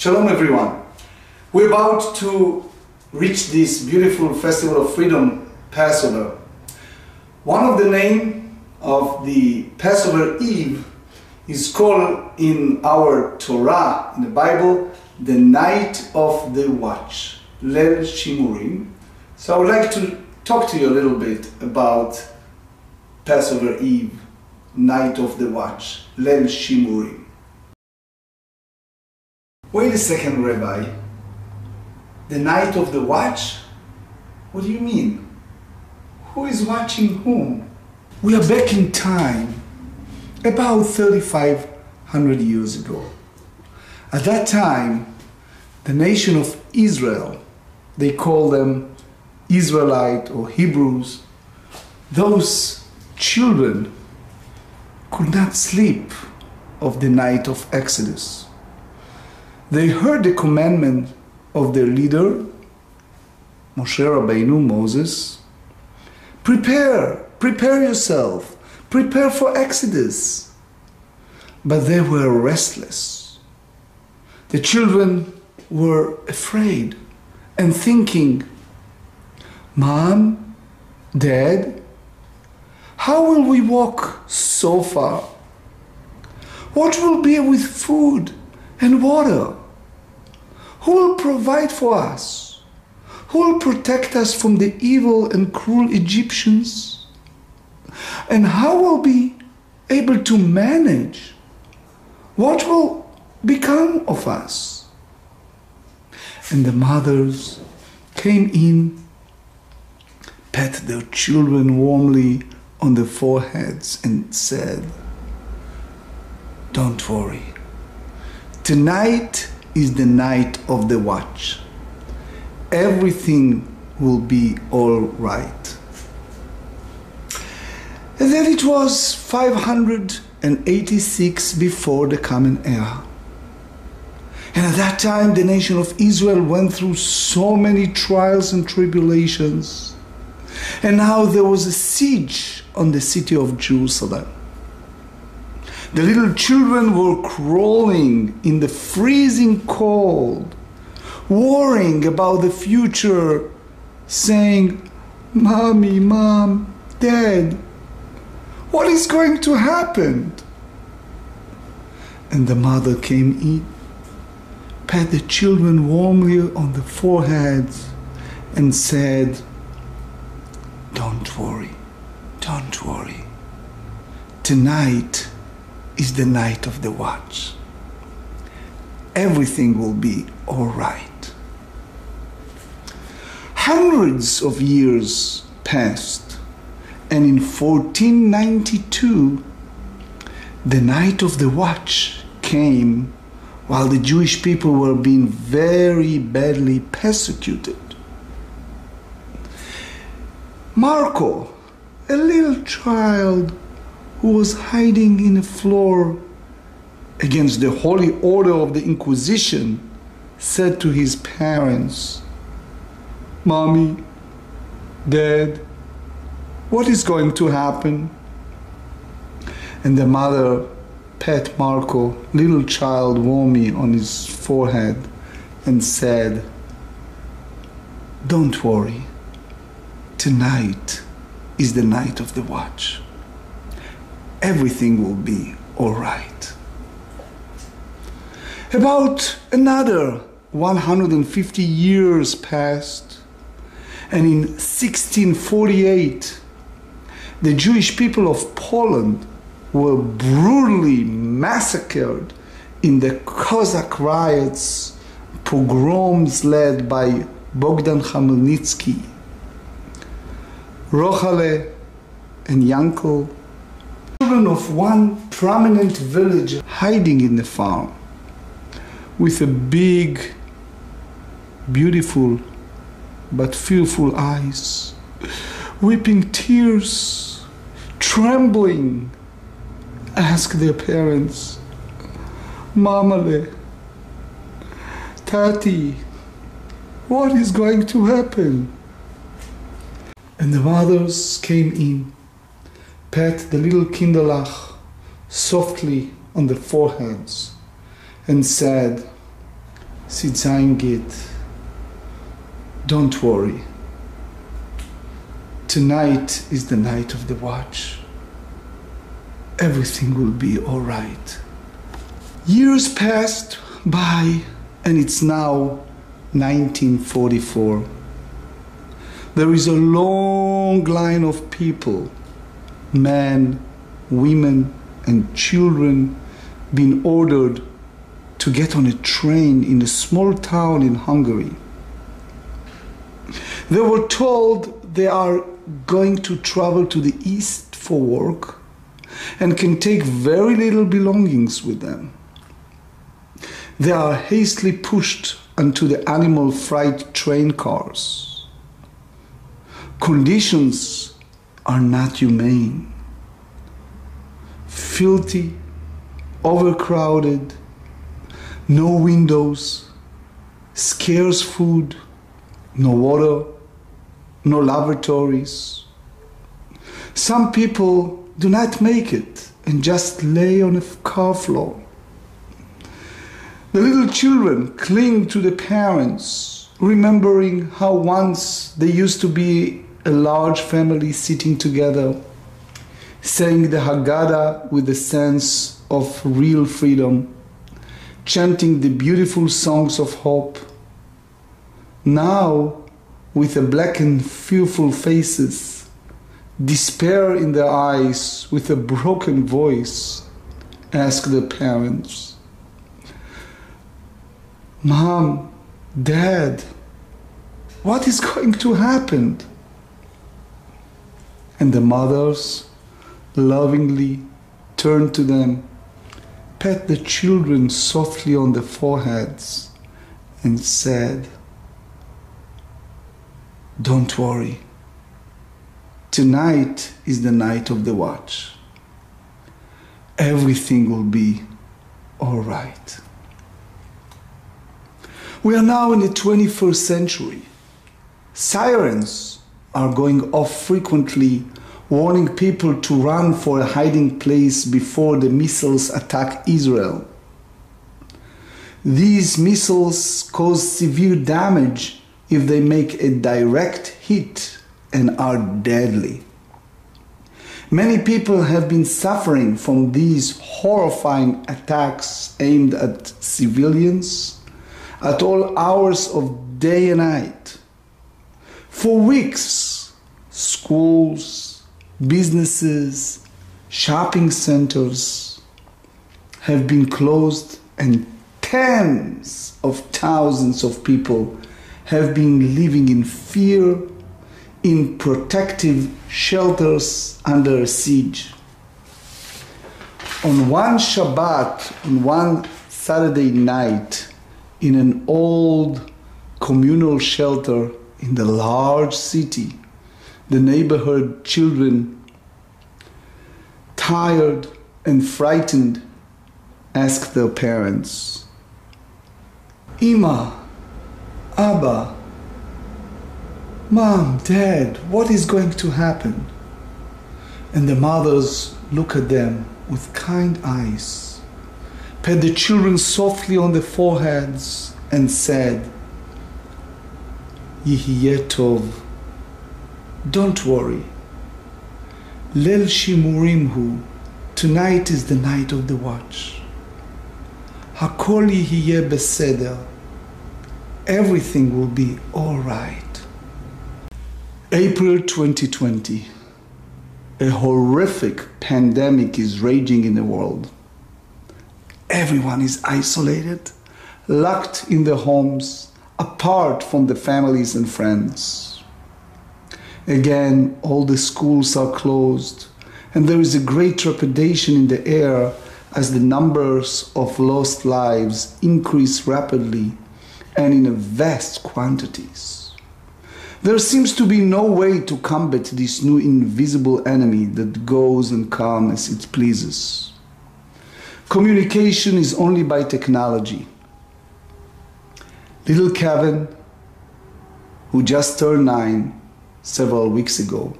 Shalom everyone. We're about to reach this beautiful festival of freedom, Passover. One of the names of the Passover Eve is called in our Torah, in the Bible, the night of the watch, Leil Shimurim. So I would like to talk to you a little bit about Passover Eve, night of the watch, Leil Shimurim. Wait a second, Rabbi. The night of the watch? What do you mean? Who is watching whom? We are back in time, about 3,500 years ago. At that time, the nation of Israel, they call them Israelite or Hebrews, those children could not sleep of the night of Exodus. They heard the commandment of their leader, Moshe Rabbeinu, Moses, prepare yourself, prepare for Exodus. But they were restless. The children were afraid and thinking, Mom, Dad, how will we walk so far? What will be with food and water? Who will provide for us? Who will protect us from the evil and cruel Egyptians? And how will we be able to manage? What will become of us? And the mothers came in, pat their children warmly on the foreheads and said, "Don't worry. Tonight is the night of the watch. Everything will be all right." And then it was 586 before the Common Era. And at that time, the nation of Israel went through so many trials and tribulations. And now there was a siege on the city of Jerusalem. The little children were crawling in the freezing cold, worrying about the future, saying, "Mommy, Mom, Dad, what is going to happen?" And the mother came in, pat the children warmly on the foreheads, and said, "Don't worry, don't worry. Tonight is the night of the watch. Everything will be all right." Hundreds of years passed, and in 1492, the night of the watch came while the Jewish people were being very badly persecuted. Marco, a little child who was hiding in a floor against the holy order of the Inquisition, said to his parents, "Mommy, Dad, what is going to happen?" And the mother pat Marco, little child, warmly on his forehead and said, "Don't worry. Tonight is the night of the watch. Everything will be all right." About another 150 years passed, and in 1648, the Jewish people of Poland were brutally massacred in the Cossack riots, pogroms led by Bogdan Khmelnytsky. Rochale and Yankel, children of one prominent village, hiding in the farm with a big, beautiful but fearful eyes, weeping tears, trembling, ask their parents, "Mamale, Tati, what is going to happen?" And the mothers came in, pat the little Kinderlach softly on the foreheads, and said, Sitzayim Git. Don't worry. Tonight is the night of the watch. Everything will be all right. Years passed by, and it's now 1944. There is a long line of people, men, women, and children, being ordered to get on a train in a small town in Hungary. They were told they are going to travel to the east for work and can take very little belongings with them. They are hastily pushed onto the animal freight train cars. Conditions are not humane. Filthy, overcrowded, no windows, scarce food, no water, no lavatories. Some people do not make it and just lay on a car floor. The little children cling to the parents, remembering how once they used to be a large family sitting together, saying the Haggadah with a sense of real freedom, chanting the beautiful songs of hope. Now, with a blackened, fearful faces, despair in their eyes, with a broken voice, ask the parents, "Mom, Dad, what is going to happen?" And the mothers lovingly turn to them, pat the children softly on the foreheads, and said, "Don't worry. Tonight is the night of the watch. Everything will be all right." We are now in the 21st century. Sirens are going off frequently, warning people to run for a hiding place before the missiles attack Israel. These missiles cause severe damage if they make a direct hit and are deadly. Many people have been suffering from these horrifying attacks aimed at civilians at all hours of day and night. For weeks, schools, businesses, shopping centers have been closed, and tens of thousands of people have been living in fear in protective shelters under siege. On one Shabbat, on one Saturday night, in an old communal shelter in the large city, the neighborhood children, tired and frightened, asked their parents, "Ima, Abba, Mom, Dad, what is going to happen?" And the mothers look at them with kind eyes, pat the children softly on the foreheads, and said, "Yihiyeh tov, don't worry. Leil shimurim hu, tonight is the night of the watch. Hakol yihiyeh beseder, everything will be all right." April 2020. A horrific pandemic is raging in the world. Everyone is isolated, locked in their homes, apart from the families and friends. Again, all the schools are closed, and there is a great trepidation in the air as the numbers of lost lives increase rapidly and in vast quantities. There seems to be no way to combat this new invisible enemy that goes and comes as it pleases. Communication is only by technology. Little Kevin, who just turned 9 several weeks ago,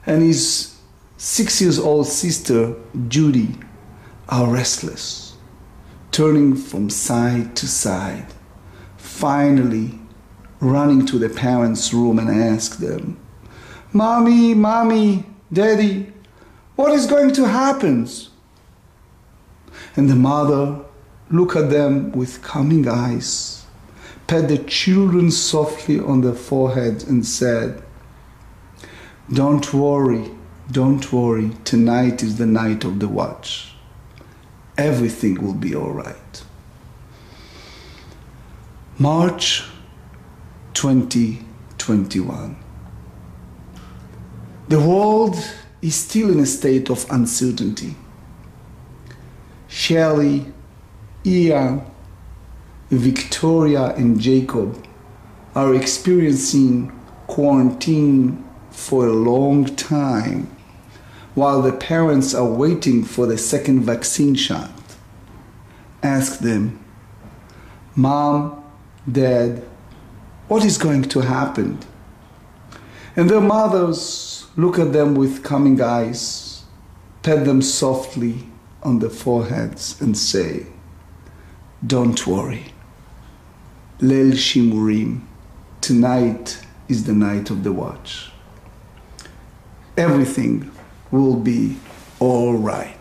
and his 6-year-old sister, Judy, are restless, turning from side to side, finally running to the parents' room and ask them, Mommy, Mommy, Daddy, what is going to happen? And the mother looked at them with calming eyes, pat the children softly on their foreheads and said, don't worry, tonight is the night of the watch. Everything will be all right. March 2021. The world is still in a state of uncertainty. Shelley, Ian, Victoria, and Jacob are experiencing quarantine for a long time while the parents are waiting for the second vaccine shot. Ask them, Mom, Dad, what is going to happen? And their mothers look at them with calming eyes, pat them softly on the foreheads and say, don't worry. Leil Shimurim, tonight is the night of the watch. Everything will be all right.